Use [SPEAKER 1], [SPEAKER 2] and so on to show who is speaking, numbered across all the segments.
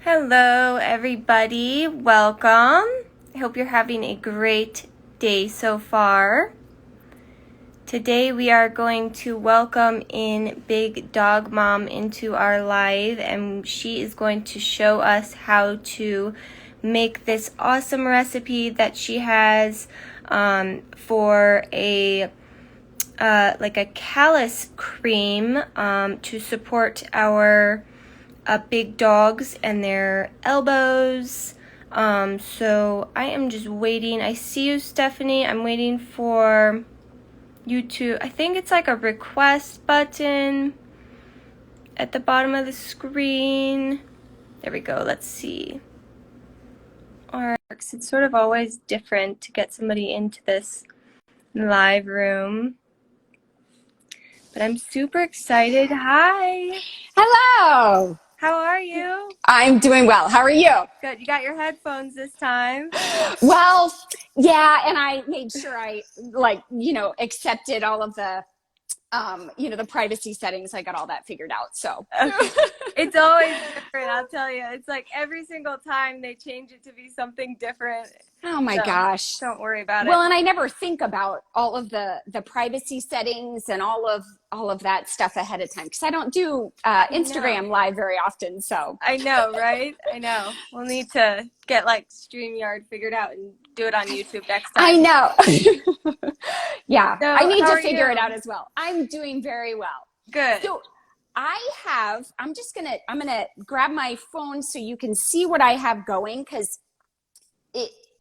[SPEAKER 1] Hello, everybody. Welcome. I hope you're having a great day so far. Today we are going to welcome in Big Dog Mom into our live, and she is going to show us how to make this awesome recipe that she has for a callus cream to support our big dogs and their elbows. So I am just waiting. I see you, Stephanie. I'm waiting for you to, I think it's like a request button at the bottom of the screen. There we go. Let's see. Alright, it's sort of always different to get somebody into this live room. But I'm super excited. Hi.
[SPEAKER 2] Hello.
[SPEAKER 1] How are you?
[SPEAKER 2] I'm doing well. How are you?
[SPEAKER 1] Good. You got your headphones this time.
[SPEAKER 2] Well, yeah, and I made sure I accepted all of the the privacy settings. I got all that figured out. So
[SPEAKER 1] Okay. It's always different, I'll tell you. It's like every single time they change it to be something different.
[SPEAKER 2] oh my gosh.
[SPEAKER 1] Don't worry about it.
[SPEAKER 2] Well, and I never think about all of the privacy settings and all of that stuff ahead of time because I don't do Instagram live very often. So
[SPEAKER 1] I know, right? I know. We'll need to get like StreamYard figured out and do it on YouTube next time.
[SPEAKER 2] I know. Yeah,
[SPEAKER 1] So,
[SPEAKER 2] I need
[SPEAKER 1] how
[SPEAKER 2] to
[SPEAKER 1] are
[SPEAKER 2] figure
[SPEAKER 1] you?
[SPEAKER 2] it out as well. I'm doing very well.
[SPEAKER 1] Good.
[SPEAKER 2] So I'm gonna grab my phone so you can see what I have going because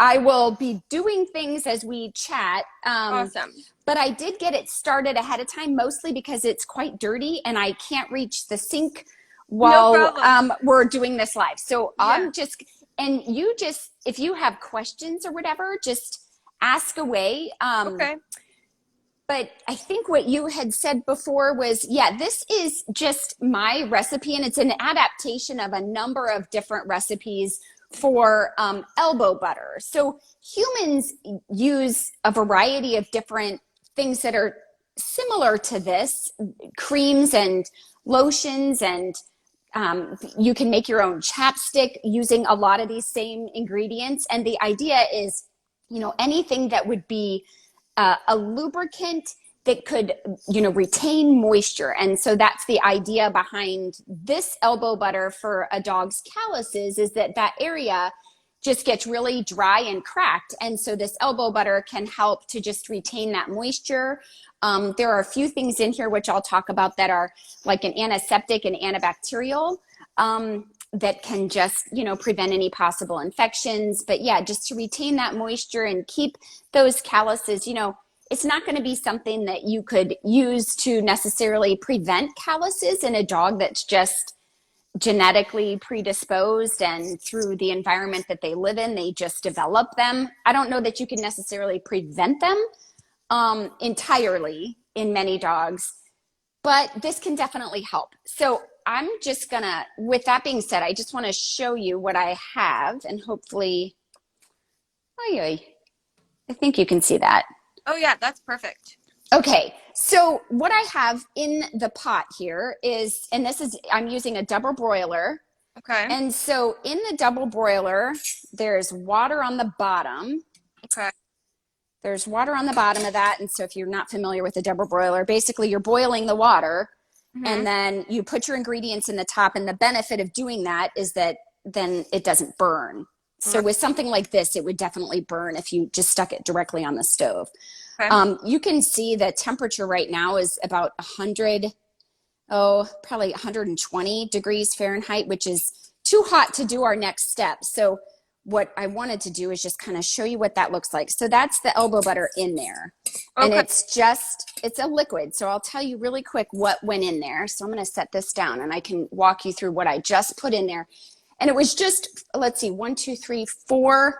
[SPEAKER 2] I will be doing things as we chat.
[SPEAKER 1] Awesome.
[SPEAKER 2] But I did get it started ahead of time, mostly because it's quite dirty and I can't reach the sink while we're doing this live. So I'm just, and you just, if you have questions or whatever, just ask away.
[SPEAKER 1] Okay.
[SPEAKER 2] But I think what you had said before was, this is just my recipe, and it's an adaptation of a number of different recipes for elbow butter. So humans use a variety of different things that are similar to this, creams and lotions, and you can make your own chapstick using a lot of these same ingredients. And the idea is, anything that would be a lubricant that could, retain moisture. And so that's the idea behind this elbow butter for a dog's calluses, is that area just gets really dry and cracked. And so this elbow butter can help to just retain that moisture. There are a few things in here, which I'll talk about, that are like an antiseptic and antibacterial, that can just, prevent any possible infections. But just to retain that moisture and keep those calluses, it's not going to be something that you could use to necessarily prevent calluses in a dog that's just genetically predisposed, and through the environment that they live in, they just develop them. I don't know that you can necessarily prevent them entirely in many dogs, but this can definitely help. So I'm just gonna, with that being said, I just want to show you what I have, and hopefully, I think you can see that.
[SPEAKER 1] Oh yeah, that's perfect.
[SPEAKER 2] Okay, so what I have in the pot here is, and I'm using a double broiler.
[SPEAKER 1] Okay.
[SPEAKER 2] And so in the double broiler, there's water on the bottom.
[SPEAKER 1] Okay.
[SPEAKER 2] There's water on the bottom of that. And so if you're not familiar with a double broiler, basically you're boiling the water, and then you put your ingredients in the top. And the benefit of doing that is that then it doesn't burn. So with something like this, it would definitely burn if you just stuck it directly on the stove. Okay. You can see the temperature right now is about 100, probably 120 degrees Fahrenheit, which is too hot to do our next step. So what I wanted to do is just kind of show you what that looks like. So that's the elbow butter in there. Okay. And it's a liquid. So I'll tell you really quick what went in there. So I'm going to set this down and I can walk you through what I just put in there. And it was just, let's see, 4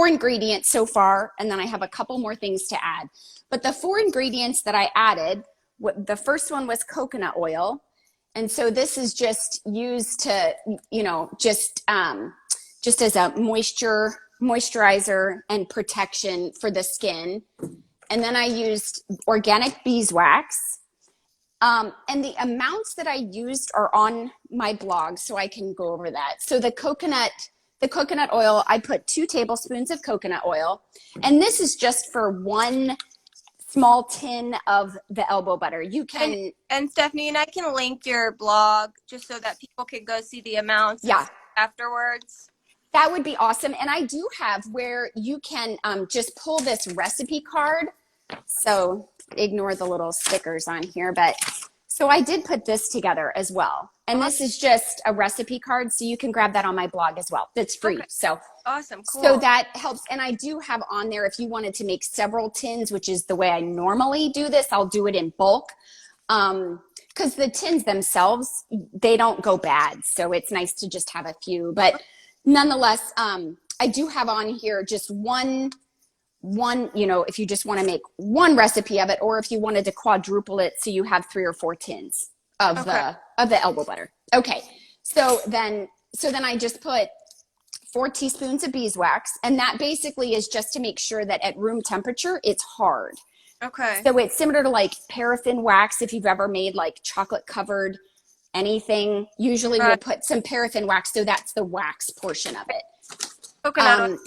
[SPEAKER 2] ingredients so far. And then I have a couple more things to add. But the 4 ingredients that I added, the first one was coconut oil. And so this is just used to, just as a moisturizer and protection for the skin. And then I used organic beeswax. And the amounts that I used are on my blog, so I can go over that. So the coconut oil, I put 2 tablespoons of coconut oil, and this is just for 1 small tin of the elbow butter. You can,
[SPEAKER 1] and Stephanie, and I can link your blog just so that people can go see the amounts afterwards.
[SPEAKER 2] That would be awesome. And I do have where you can just pull this recipe card. So ignore the little stickers on here, but so I did put this together as well. And this is just a recipe card, so you can grab that on my blog as well. That's free. Okay. So
[SPEAKER 1] awesome, cool.
[SPEAKER 2] So that helps. And I do have on there, if you wanted to make several tins, which is the way I normally do this, I'll do it in bulk. Because the tins themselves, they don't go bad. So it's nice to just have a few. But nonetheless, I do have on here just one, if you just want to make 1 recipe of it, or if you wanted to quadruple it so you have 3 or 4 tins of the elbow butter. Okay. So then I just put 4 teaspoons of beeswax, and that basically is just to make sure that at room temperature, it's hard.
[SPEAKER 1] Okay.
[SPEAKER 2] So it's similar to like paraffin wax. If you've ever made like chocolate covered anything, usually we'll put some paraffin wax. So that's the wax portion of it.
[SPEAKER 1] Coconut oil,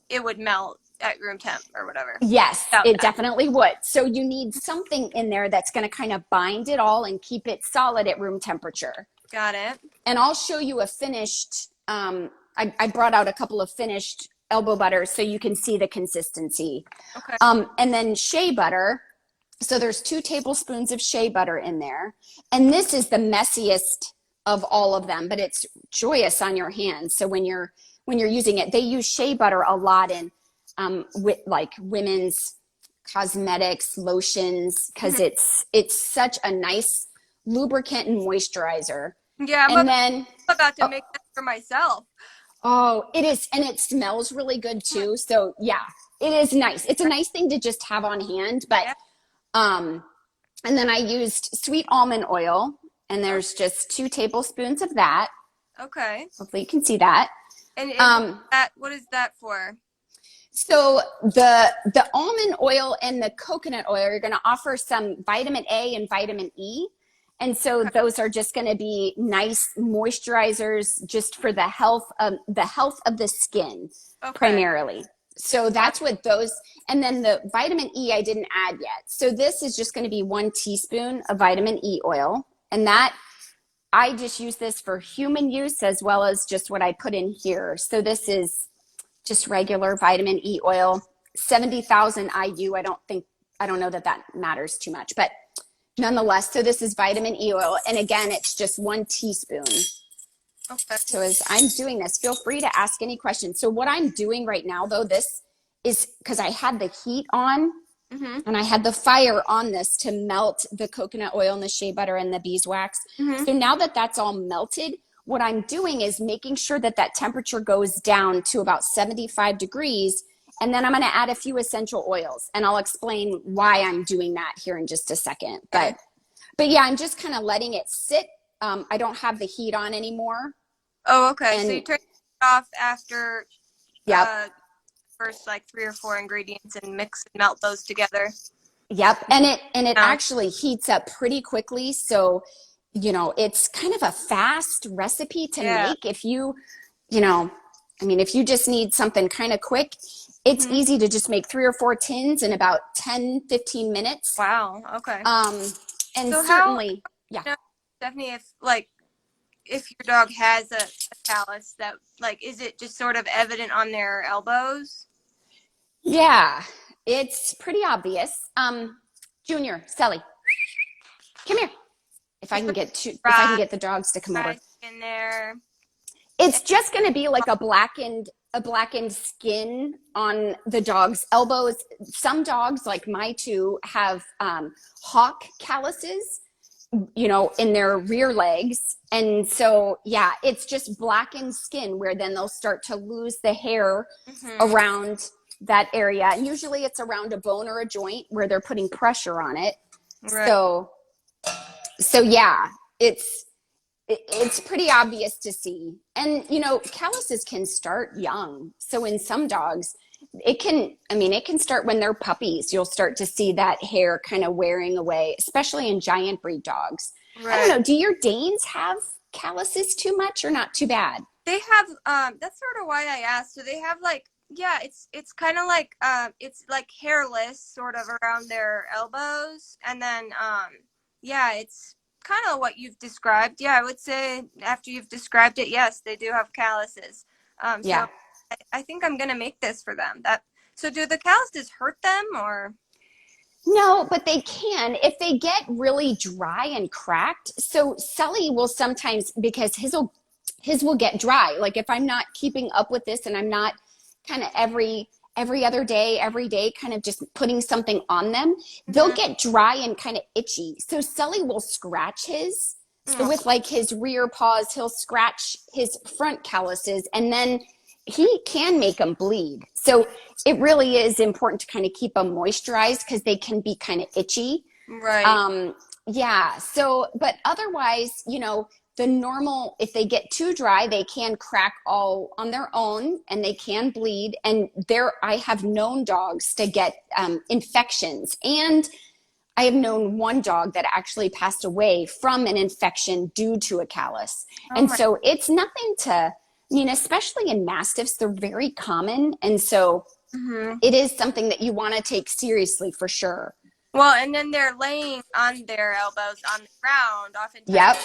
[SPEAKER 1] it would melt at room temp or whatever.
[SPEAKER 2] Yes, it definitely would. So you need something in there that's going to kind of bind it all and keep it solid at room temperature.
[SPEAKER 1] Got it.
[SPEAKER 2] And I'll show you a finished, I brought out a couple of finished elbow butters so you can see the consistency.
[SPEAKER 1] Okay.
[SPEAKER 2] And then shea butter. So there's 2 tablespoons of shea butter in there. And this is the messiest of all of them, but it's joyous on your hands. So when you're using it, they use shea butter a lot in with like women's cosmetics, lotions, because it's such a nice lubricant and moisturizer.
[SPEAKER 1] Yeah, I'm about to make that for myself.
[SPEAKER 2] Oh, it is. And it smells really good too. So yeah, it is nice. It's a nice thing to just have on hand. But and then I used sweet almond oil, and there's just 2 tablespoons of that.
[SPEAKER 1] Okay.
[SPEAKER 2] Hopefully you can see that.
[SPEAKER 1] And what is that for?
[SPEAKER 2] So the almond oil and the coconut oil are going to offer some vitamin A and vitamin E. And so those are just going to be nice moisturizers just for the health of the skin primarily. So that's what those, and then the vitamin E I didn't add yet. So this is just going to be 1 teaspoon of vitamin E oil. And that, I just use this for human use as well as just what I put in here. So this is just regular vitamin E oil, 70,000 IU. I don't know that matters too much, but nonetheless, so this is vitamin E oil. And again, it's just 1 teaspoon. Okay. So as I'm doing this, feel free to ask any questions. So what I'm doing right now, though, this is because I had the heat on and I had the fire on this to melt the coconut oil and the shea butter and the beeswax. So now that that's all melted, what I'm doing is making sure that temperature goes down to about 75 degrees. And then I'm going to add a few essential oils, and I'll explain why I'm doing that here in just a second. But yeah, I'm just kind of letting it sit. I don't have the heat on anymore.
[SPEAKER 1] Oh, okay. So you turn it off after first like 3 or 4 ingredients and mix and melt those together.
[SPEAKER 2] Yep. And it actually heats up pretty quickly. So, it's kind of a fast recipe to make. If if you just need something kind of quick, it's easy to just make 3 or 4 tins in about 10, 15 minutes.
[SPEAKER 1] Wow. Okay.
[SPEAKER 2] And
[SPEAKER 1] so
[SPEAKER 2] certainly,
[SPEAKER 1] Stephanie, if your dog has a callus, that is it just sort of evident on their elbows?
[SPEAKER 2] Yeah, it's pretty obvious. Junior, Sally, come here. If I can get the dogs to come over.
[SPEAKER 1] In there.
[SPEAKER 2] It's just going to be like a blackened skin on the dog's elbows. Some dogs, like my 2, have hawk calluses, in their rear legs. And so, it's just blackened skin where then they'll start to lose the hair around that area. And usually it's around a bone or a joint where they're putting pressure on it. Right. So yeah, it's pretty obvious to see. And, calluses can start young. So in some dogs, it can start when they're puppies. You'll start to see that hair kind of wearing away, especially in giant breed dogs. I don't
[SPEAKER 1] Right.
[SPEAKER 2] know. Do your Danes have calluses too much or not too bad?
[SPEAKER 1] They have that's sort of why I asked. So they have like yeah, it's kind of like it's like hairless sort of around their elbows and then yeah, it's kind of what you've described. Yeah, I would say after you've described it, yes, they do have calluses. So
[SPEAKER 2] Yeah.
[SPEAKER 1] I think I'm gonna make this for them. That so do the calluses hurt them or
[SPEAKER 2] No, but they can if they get really dry and cracked. So Sully will sometimes, because his will get dry. Like if I'm not keeping up with this and I'm not kind of every other day, every day, kind of just putting something on them, they'll
[SPEAKER 1] Mhm.
[SPEAKER 2] get dry and kind of itchy. So Sully will scratch his. So
[SPEAKER 1] Oh,
[SPEAKER 2] with like his rear paws, he'll scratch his front calluses and then he can make them bleed. So it really is important to kind of keep them moisturized because they can be kind of itchy.
[SPEAKER 1] right.
[SPEAKER 2] Yeah. So, but otherwise, the normal, if they get too dry, they can crack all on their own and they can bleed. And I have known dogs to get infections. And I have known one dog that actually passed away from an infection due to a callus.
[SPEAKER 1] Oh
[SPEAKER 2] And
[SPEAKER 1] my.
[SPEAKER 2] so it's nothing especially in mastiffs, they're very common. And so
[SPEAKER 1] Mhm.
[SPEAKER 2] it is something that you want to take seriously for sure.
[SPEAKER 1] Well, and then they're laying on their elbows on the ground, oftentimes,
[SPEAKER 2] Yep.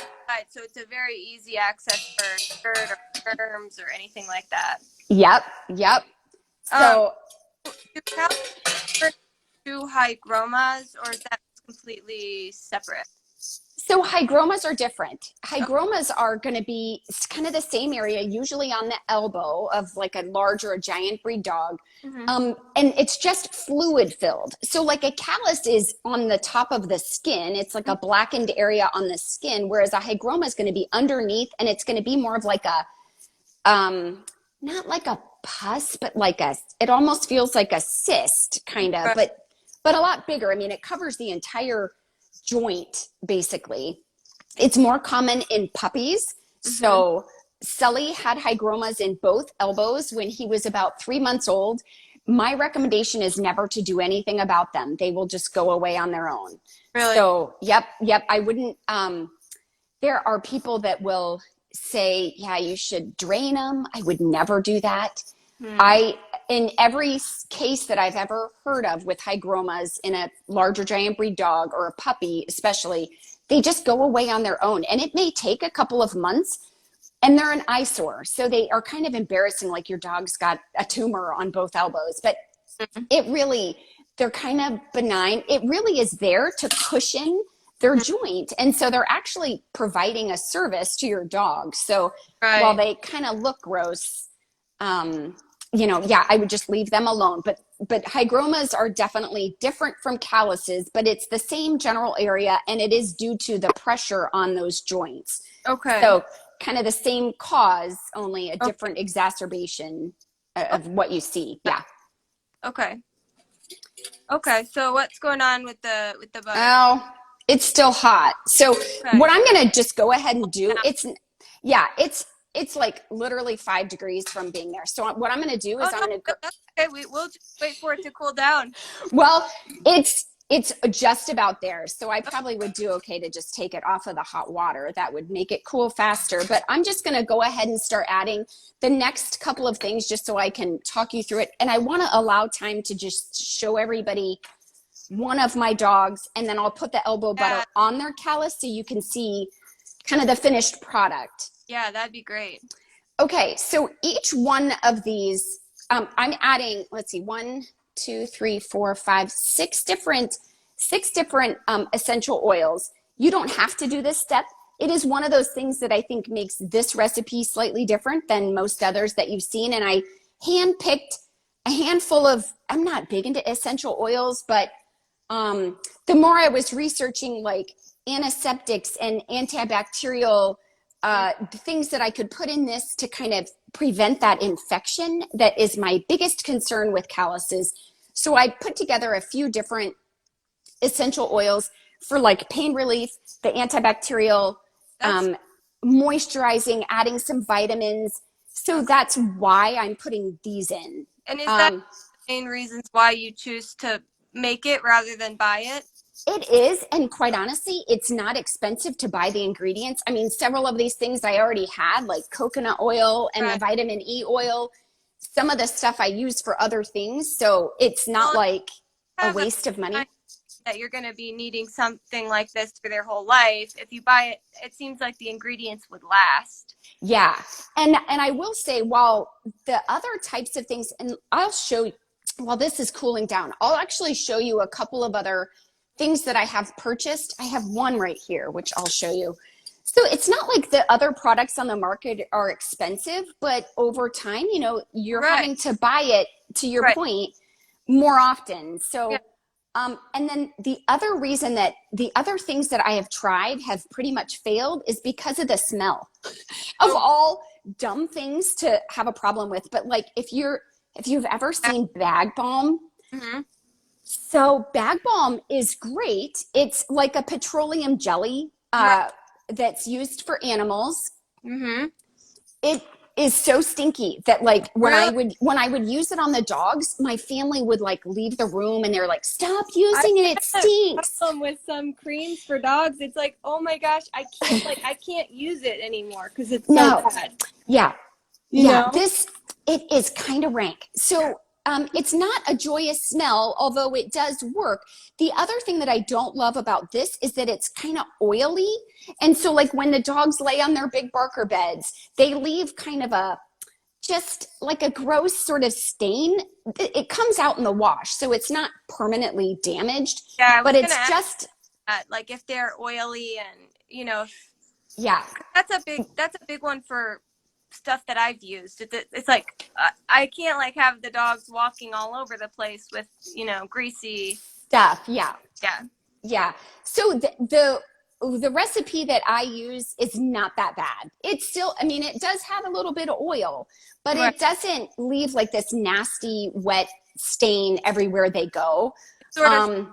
[SPEAKER 1] so it's a very easy access for dirt or germs or anything like that.
[SPEAKER 2] Yep. Yep.
[SPEAKER 1] Um,
[SPEAKER 2] So
[SPEAKER 1] do cows ever do hygromas, or is that completely separate?
[SPEAKER 2] So hygromas are different.
[SPEAKER 1] Oh,
[SPEAKER 2] Hygromas are going to be kind of the same area, usually on the elbow of like a large or a giant breed dog.
[SPEAKER 1] mm-hmm.
[SPEAKER 2] And it's just fluid filled. So like a callus is on the top of the skin. It's like a blackened area on the skin, whereas a hygroma is going to be underneath and it's going to be more of like not like a pus, but it almost feels like a cyst kind of,
[SPEAKER 1] Right.
[SPEAKER 2] but a lot bigger. I mean, it covers the entire joint basically. It's more common in puppies.
[SPEAKER 1] Mm-hmm.
[SPEAKER 2] So Sully had hygromas in both elbows when he was about 3 months old. My recommendation is never to do anything about them. They will just go away on their own.
[SPEAKER 1] Really?
[SPEAKER 2] So yep. I wouldn't, there are people that will say, yeah, you should drain them. I would never do that. In every case that I've ever heard of with hygromas in a larger giant breed dog or a puppy, especially, they just go away on their own. And it may take a couple of months and they're an eyesore. So they are kind of embarrassing, like your dog's got a tumor on both elbows, but they're kind of benign. It really is there to cushion their joint. And so they're actually providing a service to your dog. So
[SPEAKER 1] Right.
[SPEAKER 2] while they kind of look gross, I would just leave them alone. But hygromas are definitely different from calluses, but it's the same general area and it is due to the pressure on those joints.
[SPEAKER 1] Okay.
[SPEAKER 2] So kind of the same cause, only a different exacerbation of what you see. Yeah.
[SPEAKER 1] Okay. Okay. So what's going on with the butter?
[SPEAKER 2] Oh, it's still hot. So
[SPEAKER 1] Okay.
[SPEAKER 2] what I'm going to just go ahead and do, it's like literally 5 degrees from being there. So what I'm going to do is I'm going to go.
[SPEAKER 1] Okay, we'll just wait for it to cool down.
[SPEAKER 2] Well, it's just about there. So I probably would do okay to just take it off of the hot water. That would make it cool faster. But I'm just going to go ahead and start adding the next couple of things just so I can talk you through it. And I want to allow time to just show everybody one of my dogs, and then I'll put the elbow butter on their callus so you can see kind of the finished product.
[SPEAKER 1] Yeah, that'd be great.
[SPEAKER 2] Okay, so each one of these, I'm adding, let's see, 1, 2, 3, 4, 5, 6 different essential oils. You don't have to do this step. It is one of those things that I think makes this recipe slightly different than most others that you've seen. And I handpicked a handful of, I'm not big into essential oils, but the more I was researching like antiseptics and antibacterial things that I could put in this to kind of prevent that infection that is my biggest concern with calluses. So I put together a few different essential oils for like pain relief, the antibacterial, moisturizing, adding some vitamins. So that's why I'm putting these in.
[SPEAKER 1] And is that the main reasons why you choose to make it rather than buy it?
[SPEAKER 2] It is, and quite honestly, it's not expensive to buy the ingredients. I mean, several of these things I already had, like coconut oil and the vitamin E oil. Some of the stuff I use for other things, so it's not like a waste of money.
[SPEAKER 1] That you're going to be needing something like this for their whole life. If you buy it, it seems like the ingredients would last.
[SPEAKER 2] Yeah, and I will say, while the other types of things, and I'll show you, while this is cooling down, I'll actually show you a couple of other things that I have purchased. I have one right here, which I'll show you. So it's not like the other products on the market are expensive, but over time, you know, you're having to buy it, to your point, more often. So, and then the other reason that the other things that I have tried have pretty much failed is because of the smell of all dumb things to have a problem with. But like if you've ever seen bag balm, so bag balm is great. It's like a petroleum jelly that's used for animals. It is so stinky that like when I would use it on the dogs, my family would like leave the room and they're like, "Stop using it. It stinks."
[SPEAKER 1] With some creams for dogs, it's like, oh my gosh, I can't use it anymore because it's so bad.
[SPEAKER 2] Yeah,
[SPEAKER 1] you know?
[SPEAKER 2] It is kind of rank. So. It's not a joyous smell, although it does work. The other thing that I don't love about this is that it's kind of oily. And so like when the dogs lay on their big Barker beds, they leave kind of just like a gross sort of stain. It comes out in the wash, so it's not permanently damaged.
[SPEAKER 1] Yeah,
[SPEAKER 2] but it's just
[SPEAKER 1] like if they're oily and, you know.
[SPEAKER 2] Yeah.
[SPEAKER 1] That's a big one for stuff that I've used. It's like I can't like have the dogs walking all over the place with, you know, greasy
[SPEAKER 2] stuff. Yeah. So the recipe that I use is not that bad. It's still, I mean, it does have a little bit of oil, but it doesn't leave like this nasty wet stain everywhere they go.
[SPEAKER 1] Sort of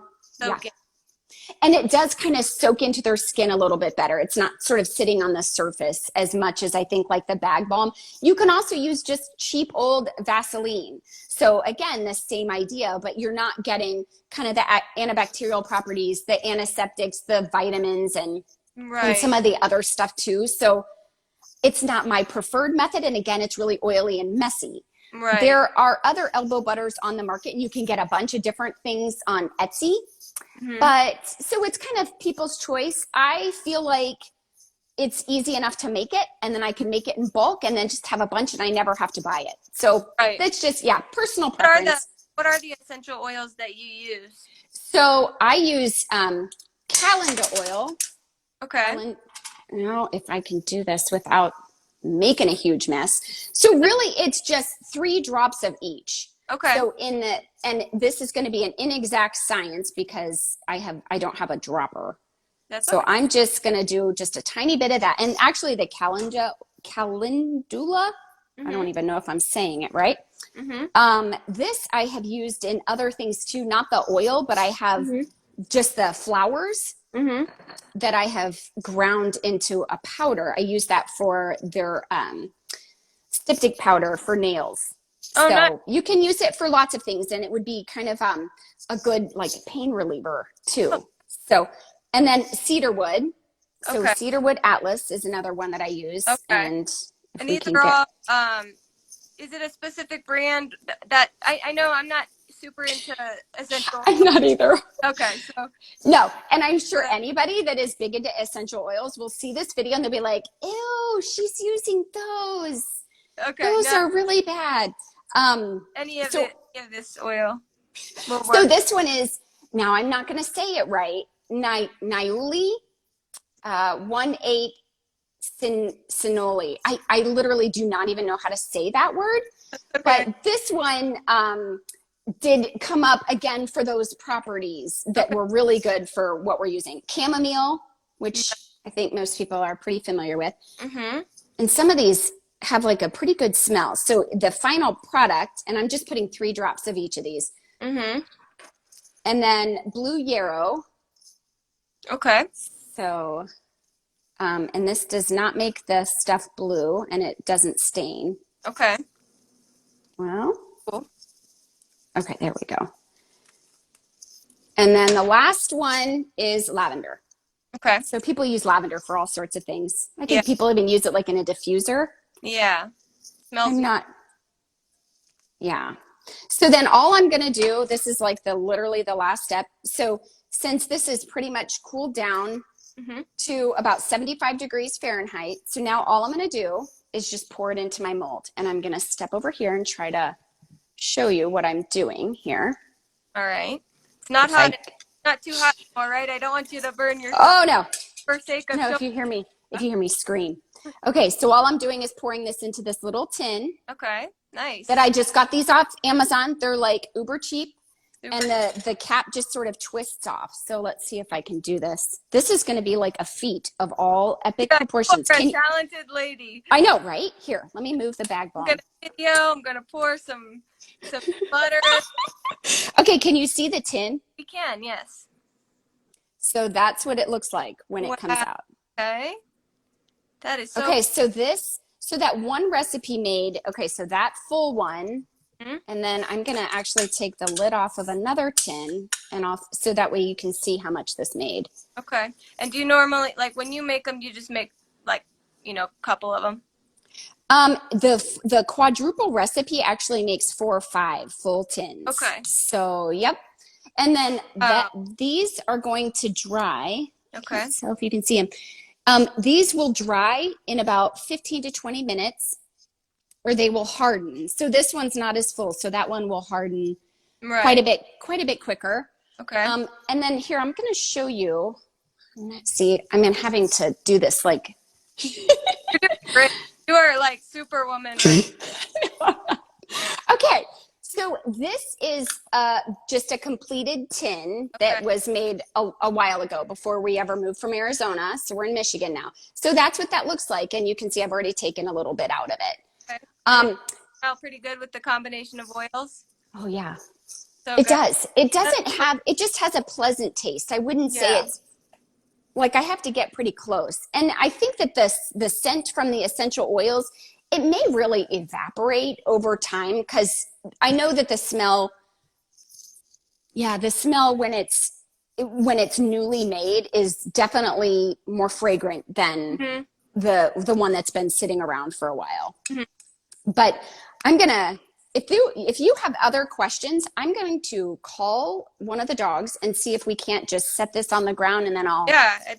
[SPEAKER 2] And it does kind of soak into their skin a little bit better. It's not sort of sitting on the surface as much as I think like the bag balm. You can also use just cheap old Vaseline. So again, the same idea, but you're not getting kind of the antibacterial properties, the antiseptics, the vitamins, and some of the other stuff too. So it's not my preferred method. And again, it's really oily and messy. There are other elbow butters on the market, and you can get a bunch of different things on Etsy. But so it's kind of people's choice. I feel like it's easy enough to make it, and then I can make it in bulk and then just have a bunch and I never have to buy it. So that's just, personal preference.
[SPEAKER 1] What are the essential oils that you use?
[SPEAKER 2] So I use calendar oil.
[SPEAKER 1] Okay.
[SPEAKER 2] I don't know if I can do this without making a huge mess. So really it's just 3 drops of each.
[SPEAKER 1] Okay.
[SPEAKER 2] So and this is going to be an inexact science because I don't have a dropper. So I'm just going to do just a tiny bit of that. And actually the calendula, I don't even know if I'm saying it right. This I have used in other things too, not the oil, but I have just the flowers that I have ground into a powder. I use that for their styptic powder for nails. So you can use it for lots of things, and it would be kind of a good like pain reliever too. So, and then cedarwood. So cedarwood Atlas is another one that I use. And
[SPEAKER 1] these are all, is it a specific brand that I know I'm not super into essential oils?
[SPEAKER 2] I'm not either.
[SPEAKER 1] Okay, so.
[SPEAKER 2] No, and I'm sure anybody that is big into essential oils will see this video and they'll be like, ew, she's using those.
[SPEAKER 1] Okay.
[SPEAKER 2] Those are really bad.
[SPEAKER 1] Any of this oil?
[SPEAKER 2] So this one is, now I'm not going to say it right, Niuli 1,8 Sinoli. I literally do not even know how to say that word. But this one did come up again for those properties that were really good for what we're using. Chamomile, which I think most people are pretty familiar with. And some of these have like a pretty good smell. So the final product, and I'm just putting 3 drops of each of these. And then blue yarrow.
[SPEAKER 1] Okay.
[SPEAKER 2] So, and this does not make the stuff blue, and it doesn't stain.
[SPEAKER 1] Okay.
[SPEAKER 2] Well,
[SPEAKER 1] cool.
[SPEAKER 2] Okay, there we go. And then the last one is lavender.
[SPEAKER 1] Okay.
[SPEAKER 2] So people use lavender for all sorts of things. I think
[SPEAKER 1] Yeah.
[SPEAKER 2] people even use it like in a diffuser.
[SPEAKER 1] Yeah. Smells
[SPEAKER 2] I'm not. Yeah. So then all I'm going to do, this is like literally the last step. So since this is pretty much cooled down to about 75 degrees Fahrenheit. So now all I'm going to do is just pour it into my mold. And I'm going to step over here and try to show you what I'm doing here.
[SPEAKER 1] All right. It's not hot. It's not too hot. All right. I don't want you to burn yourself.
[SPEAKER 2] Oh, no.
[SPEAKER 1] For sake of
[SPEAKER 2] if you hear me scream. Okay, so all I'm doing is pouring this into this little tin.
[SPEAKER 1] Okay, nice.
[SPEAKER 2] That I just got these off Amazon. They're like uber cheap. And the cap just sort of twists off. So let's see if I can do this. This is going to be like a feat of all epic proportions.
[SPEAKER 1] You're a talented lady.
[SPEAKER 2] I know, right? Here, let me move the bag bomb.
[SPEAKER 1] I'm going to pour some butter.
[SPEAKER 2] Okay, can you see the tin?
[SPEAKER 1] We can, yes.
[SPEAKER 2] So that's what it looks like when it comes out.
[SPEAKER 1] Okay. That is so
[SPEAKER 2] okay, so that one recipe made, okay, so that full one, and then I'm going to actually take the lid off of another tin and off, so that way you can see how much this made.
[SPEAKER 1] Okay. And do you normally, like when you make them, you just make like, a couple of them?
[SPEAKER 2] The quadruple recipe actually makes 4 or 5 full tins.
[SPEAKER 1] Okay.
[SPEAKER 2] So, yep. And then these are going to dry.
[SPEAKER 1] Okay.
[SPEAKER 2] So if you can see them. These will dry in about 15 to 20 minutes, or they will harden. So this one's not as full, so that one will harden quite a bit quicker.
[SPEAKER 1] Okay.
[SPEAKER 2] And then here, I'm going to show you. Let's see. I'm having to do this like.
[SPEAKER 1] You are like Superwoman. Right?
[SPEAKER 2] Okay. So this is just a completed tin that was made a while ago before we ever moved from Arizona. So we're in Michigan now. So that's what that looks like. And you can see I've already taken a little bit out of it.
[SPEAKER 1] Okay. Smell pretty good with the combination of oils.
[SPEAKER 2] Oh, yeah.
[SPEAKER 1] So
[SPEAKER 2] it does. It doesn't have, it just has a pleasant taste. I wouldn't say it's, like I have to get pretty close. And I think that the scent from the essential oils, it may really evaporate over time, because I know that the smell when it's newly made is definitely more fragrant than the one that's been sitting around for a while. But I'm gonna, if you have other questions, I'm going to call one of the dogs and see if we can't just set this on the ground, and then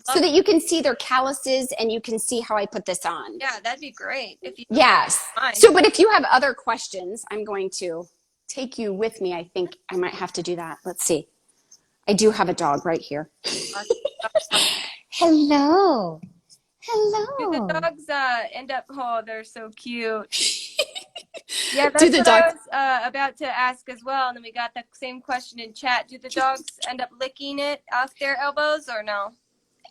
[SPEAKER 2] so that you can see their calluses and you can see how I put this on.
[SPEAKER 1] Yeah, that'd be great.
[SPEAKER 2] Yes. So, but if you have other questions, I'm going to take you with me. I think I might have to do that. Let's see. I do have a dog right here. Hello. Hello.
[SPEAKER 1] Do the dogs end up, they're so cute. Yeah, that's what I was about to ask as well. And then we got the same question in chat. Do the dogs end up licking it off their elbows or no?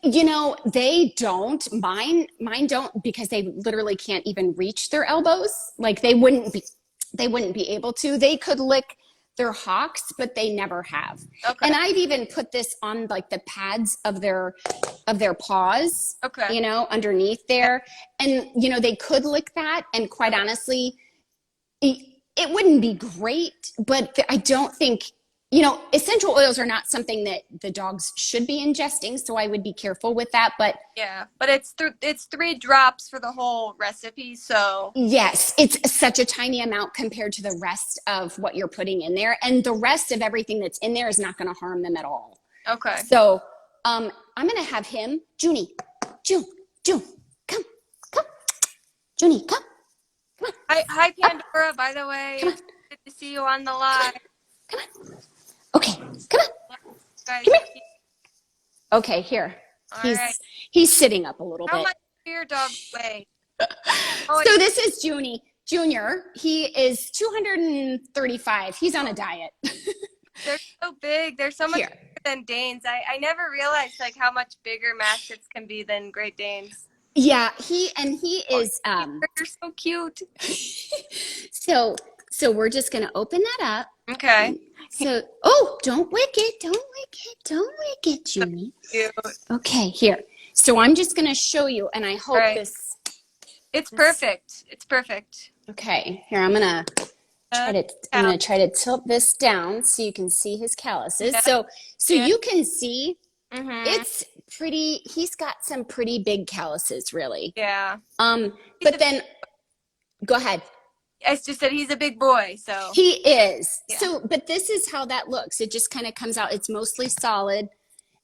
[SPEAKER 2] They don't. Mine don't, because they literally can't even reach their elbows. Like they wouldn't be able to. They could lick their hocks, but they never have. Okay. And I've even put this on like the pads of their paws. Okay. Underneath there. And they could lick that, and quite honestly, it wouldn't be great, but I don't think, essential oils are not something that the dogs should be ingesting, so I would be careful with that. But
[SPEAKER 1] yeah, but it's 3 drops for the whole recipe, so
[SPEAKER 2] yes, it's such a tiny amount compared to the rest of what you're putting in there, and the rest of everything that's in there is not going to harm them at all. Okay. So I'm going to have him, Junie, June, come, Junie, come. Come on.
[SPEAKER 1] Hi, Pandora, by the way. Come on. Good to see you on the live.
[SPEAKER 2] Come on. Okay, come on. Come here. Okay, here. He's sitting up a little bit.
[SPEAKER 1] How much do your dog weigh?
[SPEAKER 2] So this is Junie Junior. He is 235. He's on a diet.
[SPEAKER 1] They're so big. They're so much bigger than Danes. I never realized like how much bigger Mastiffs can be than Great Danes.
[SPEAKER 2] Yeah, he is
[SPEAKER 1] they're so cute.
[SPEAKER 2] So we're just gonna open that up.
[SPEAKER 1] Okay.
[SPEAKER 2] So don't wick it, Junie.
[SPEAKER 1] Cute.
[SPEAKER 2] Okay, here. So I'm just gonna show you, and I hope
[SPEAKER 1] It's perfect. It's perfect.
[SPEAKER 2] Okay, here I'm gonna I'm going to try to tilt this down so you can see his calluses.
[SPEAKER 1] Yeah.
[SPEAKER 2] So
[SPEAKER 1] Yeah.
[SPEAKER 2] you can see
[SPEAKER 1] Mm-hmm.
[SPEAKER 2] it's pretty, he's got some pretty big calluses, really.
[SPEAKER 1] Yeah.
[SPEAKER 2] But then go ahead.
[SPEAKER 1] I just said he's a big boy, so.
[SPEAKER 2] He is.
[SPEAKER 1] Yeah.
[SPEAKER 2] So, but this is how that looks. It just kind of comes out. It's mostly solid.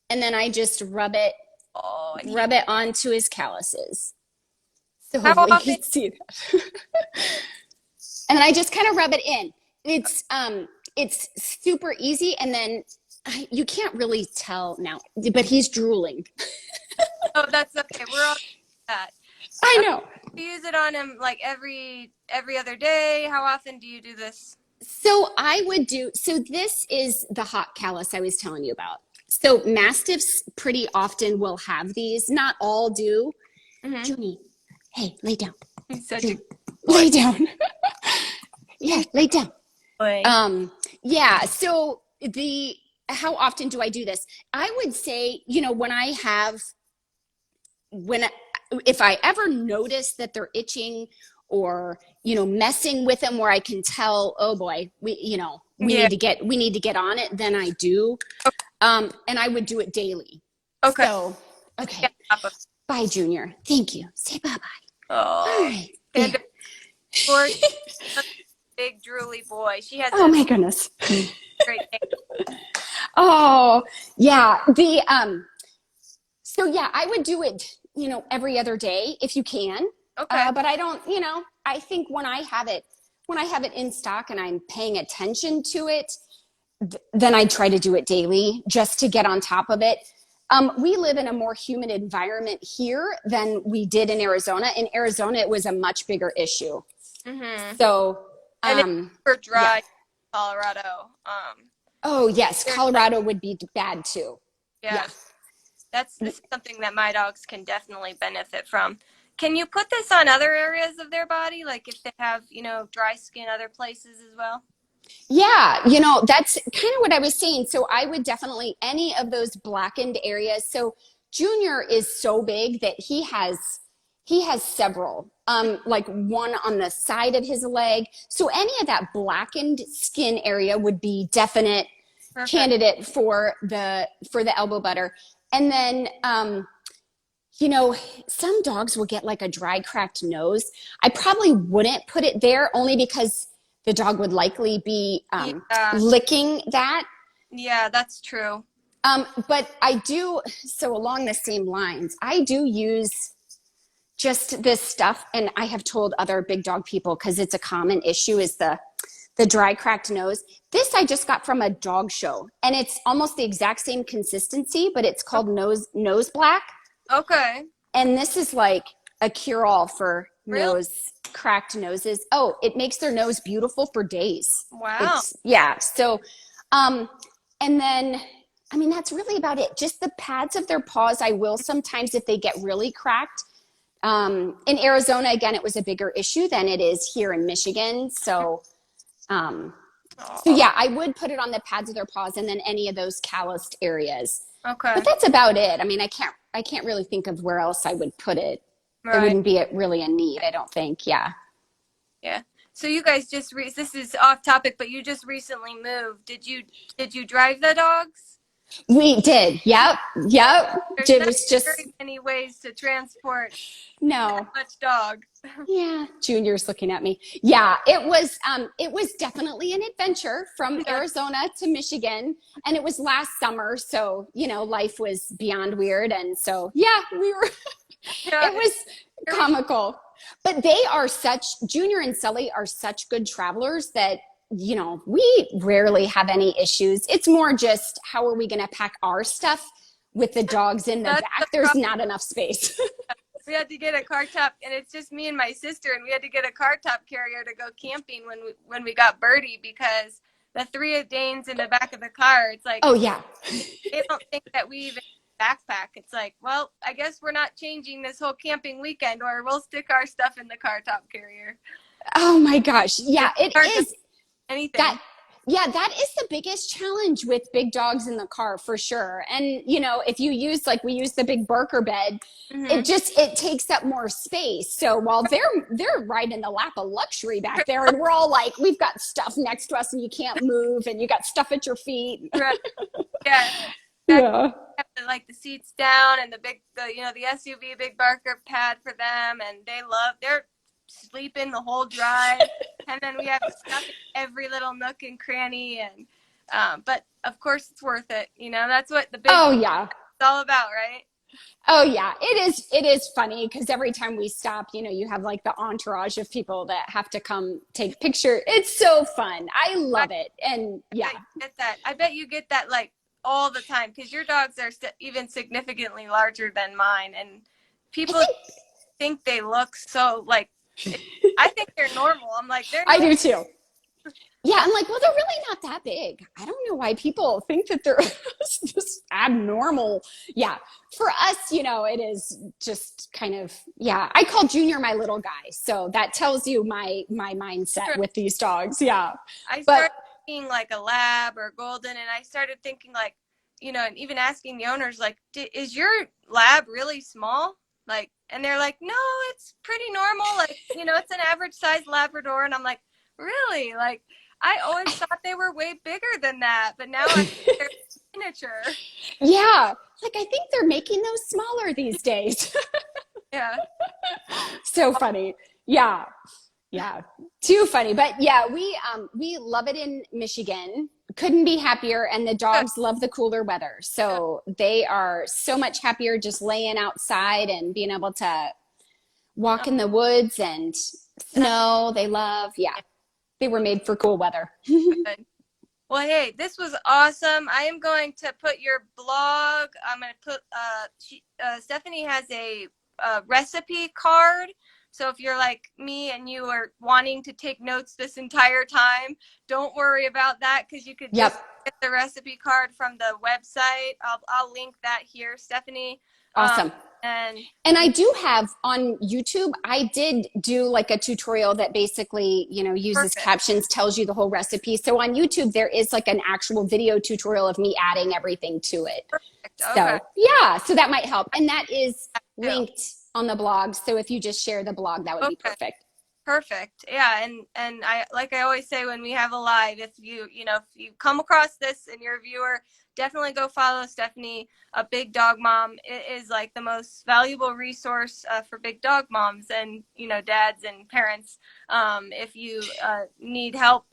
[SPEAKER 2] And then I just rub it onto his calluses. So hopefully you can see that. And then I just kind of rub it in. It's super easy. And then you can't really tell now, but he's drooling.
[SPEAKER 1] Oh, that's okay. We're all that.
[SPEAKER 2] I know.
[SPEAKER 1] You use it on him like every other day. How often do you do this?
[SPEAKER 2] So this is the hot callus I was telling you about. So Mastiffs pretty often will have these. Not all do. Mm-hmm. Junie, hey, lay down.
[SPEAKER 1] He's such a
[SPEAKER 2] lay down. Yeah, lay down.
[SPEAKER 1] Boy.
[SPEAKER 2] Yeah. So how often do I do this? I would say, if I ever notice that they're itching or, messing with them where I can tell, oh boy, we need to get on it, then I do.
[SPEAKER 1] Okay.
[SPEAKER 2] And I would do it daily.
[SPEAKER 1] Okay.
[SPEAKER 2] So, okay. Bye, Junior. Thank you. Say bye-bye.
[SPEAKER 1] Oh.
[SPEAKER 2] All right.
[SPEAKER 1] And poor big drooly boy. She has
[SPEAKER 2] my goodness.
[SPEAKER 1] Great name.
[SPEAKER 2] Oh, yeah. So yeah, I would do it, every other day if you can.
[SPEAKER 1] Okay.
[SPEAKER 2] But I don't, I think when I have it in stock and I'm paying attention to it, then I try to do it daily just to get on top of it. We live in a more humid environment here than we did in Arizona. In Arizona, it was a much bigger issue. Mm-hmm. So,
[SPEAKER 1] and for dry Colorado.
[SPEAKER 2] Oh yes, Colorado would be bad too.
[SPEAKER 1] Yeah. That's something that my dogs can definitely benefit from. Can you put this on other areas of their body? Like if they have, dry skin other places as well?
[SPEAKER 2] Yeah, that's kind of what I was saying. So I would definitely, any of those blackened areas. So Junior is so big that he has several, like one on the side of his leg. So any of that blackened skin area would be definite candidate for the elbow butter. And then, some dogs will get like a dry, cracked nose. I probably wouldn't put it there only because the dog would likely be licking that.
[SPEAKER 1] Yeah, that's true.
[SPEAKER 2] But I do, so along the same lines, I do use just this stuff, and I have told other big dog people because it's a common issue is the dry, cracked nose. This I just got from a dog show, and it's almost the exact same consistency, but it's called nose black. Okay. And this is like a cure-all for cracked noses. Oh, it makes their nose beautiful for days.
[SPEAKER 1] Wow.
[SPEAKER 2] Yeah. So, and then, that's really about it. Just the pads of their paws. I will sometimes, if they get really cracked. In Arizona, again, it was a bigger issue than it is here in Michigan. So yeah, I would put it on the pads of their paws and then any of those calloused areas. Okay. But that's about it. I can't really think of where else I would put it. Right. It wouldn't be really a need, I don't think. Yeah.
[SPEAKER 1] Yeah. So you guys just this is off topic, but you just recently moved. Did you drive the dogs?
[SPEAKER 2] We did. Yep.
[SPEAKER 1] There's not very many ways to transport that much dog.
[SPEAKER 2] Yeah. Junior's looking at me. Yeah, it was definitely an adventure from Arizona to Michigan, and it was last summer, so life was beyond weird, and so we were. It was comical, but Junior and Sully are such good travelers that we rarely have any issues. It's more just how are we going to pack our stuff with the dogs in the back? There's not enough space.
[SPEAKER 1] We had to get a car top, and it's just me and my sister, and we had to get a car top carrier to go camping when we got Birdie because the 3 Danes in the back of the car, it's like,
[SPEAKER 2] oh yeah,
[SPEAKER 1] they don't think that we even backpack. It's like, well, I guess we're not changing this whole camping weekend, or we'll stick our stuff in the car top carrier.
[SPEAKER 2] Oh my gosh, yeah, it is.
[SPEAKER 1] Anything.
[SPEAKER 2] Yeah, that is the biggest challenge with big dogs in the car for sure. And you know, if you use like we use the big Barker bed,
[SPEAKER 1] Mm-hmm.
[SPEAKER 2] it takes up more space. So while they're right in the lap of luxury back there, and we're all like, we've got stuff next to us, and you can't move, and you got stuff at your feet.
[SPEAKER 1] Right. Yeah.
[SPEAKER 2] Yeah.
[SPEAKER 1] Have like the seats down and the SUV big Barker pad for them, and they're sleeping the whole drive, and then we have stuff in every little nook and cranny, and but of course it's worth it. That's what the big
[SPEAKER 2] Oh
[SPEAKER 1] is
[SPEAKER 2] yeah.
[SPEAKER 1] all about, right?
[SPEAKER 2] Oh yeah, it is funny because every time we stop, you know, you have like the entourage of people that have to come take picture. It's so fun. I love it. And yeah.
[SPEAKER 1] I bet you get that like all the time because your dogs are even significantly larger than mine, and people think they look so like. I think they're normal. I'm like, they're
[SPEAKER 2] I
[SPEAKER 1] normal.
[SPEAKER 2] do too. Yeah, I'm like, well, they're really not that big. I don't know why people think that they're just abnormal. Yeah, for us, you know, it is just kind of, yeah. I call Junior my little guy, so that tells you my mindset with these dogs. Yeah,
[SPEAKER 1] I
[SPEAKER 2] but
[SPEAKER 1] started thinking like a lab or golden, and I started thinking like, and even asking the owners like, is your lab really small? Like, and they're like, no, it's pretty normal. Like, it's an average size Labrador, and I'm like, really? Like, I always thought they were way bigger than that, but now I think they're miniature.
[SPEAKER 2] yeah, like I think they're making those smaller these days.
[SPEAKER 1] Yeah.
[SPEAKER 2] So funny. Yeah. Yeah. Too funny. But yeah, we love it in Michigan. Couldn't be happier. And the dogs love the cooler weather. So they are so much happier just laying outside and being able to walk in the woods and snow. They love, yeah. They were made for cool weather.
[SPEAKER 1] Good. Well, hey, this was awesome. I am going to put your blog. I'm going to put, Stephanie has a recipe card. So if you're like me and you are wanting to take notes this entire time, don't worry about that because you could just get the recipe card from the website. I'll link that here, Stephanie.
[SPEAKER 2] Awesome.
[SPEAKER 1] And
[SPEAKER 2] I do have on YouTube, I did do like a tutorial that basically, you know, uses captions, tells you the whole recipe. So on YouTube, there is like an actual video tutorial of me adding everything to it. So yeah, so that might help. And that is linked on the blog. So if you just share the blog, that would be perfect.
[SPEAKER 1] Perfect. Yeah. And I, like I always say, when we have a live, if you come across this and you're a viewer, definitely go follow Stephanie, a big dog mom. It is like the most valuable resource for big dog moms and, dads and parents. If you need help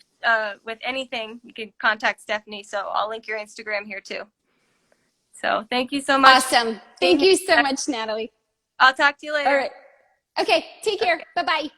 [SPEAKER 1] with anything, you can contact Stephanie. So I'll link your Instagram here too. So thank you so much.
[SPEAKER 2] Awesome. Thank you so much, Natalie.
[SPEAKER 1] I'll talk to you later.
[SPEAKER 2] All right. Okay. Take care. Bye-bye.